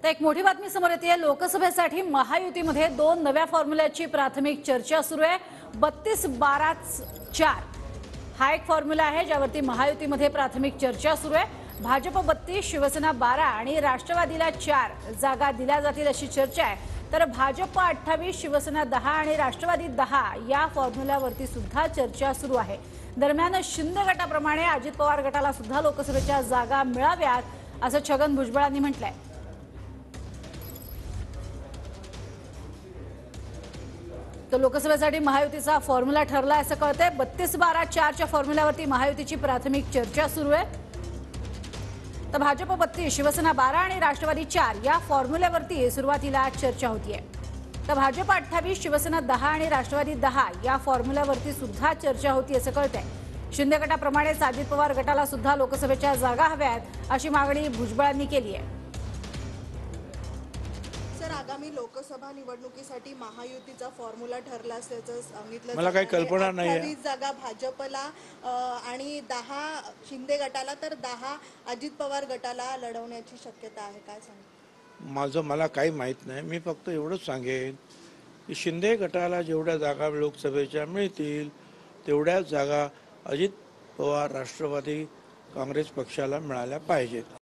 तर एक मोठी बातमी समोर येते। लोकसभेसाठी महायुतीमध्ये दोन नव्या फॉर्म्युल्याची प्राथमिक चर्चा सुरू आहे। 32-12-4 हा एक फॉर्म्युला आहे ज्यावरती महायुतीमध्ये प्राथमिक चर्चा सुरू आहे। भाजप 32, शिवसेना 12 आणि राष्ट्रवादीला 4 जागा दिल्या जातील अशी चर्चा आहे। तर भाजप 28, शिवसेना 10 आणि राष्ट्रवादी 10 या फॉर्म्युल्यावरती सुद्धा चर्चा सुरू आहे। दरम्यान शिंदे गटाप्रमाणे अजित पवार गटाला सुद्धा लोकसभेच्या जागा मिळाव्यात असं छगन भुजबळांनी म्हटलंय। तो लोकसभेसाठी महायुतीचा फॉर्म्युला ठरला असं कळतंय। 32-12-4 च्या फॉर्म्युल्यावरती महायुतीची प्राथमिक चर्चा सुरू आहे। तर भाजप 32, शिवसेना 12 आणि राष्ट्रवादी 4 या फॉर्म्युल्यावरती सुरुवातीला चर्चा होतीये। तर भाजप 28, शिवसेना 10 आणि राष्ट्रवादी 10 या फॉर्म्युल्यावरती सुद्धा चर्चा होती असं कळतंय। शिंदे गटाप्रमाणेच अजित पवार गटाला सुद्धा लोकसभेच्या जागा हव्यात अशी मागणी भुजबळांनी केली आहे। आगामी लोकसभा निवडणुकीसाठी महायुतीचा फॉर्म्युला ठरला असल्याचं सांगितलं। मला काही कल्पना नाही आहे। 28 जागा भाजपला आणि 10 शिंदे गटाला तर 10 अजित पवार गटाला लढवण्याची शक्यता आहे, काय सांगता? मला काही माहित नाही। मी फक्त एवढंच सांगेन की शिंदे गटाला जेवढ्या जागा लोकसभेच्या मिळतील तेवढ्याच जागा अजित पवार राष्ट्रवादी काँग्रेस पक्षाला मिळाल्या पाहिजेत।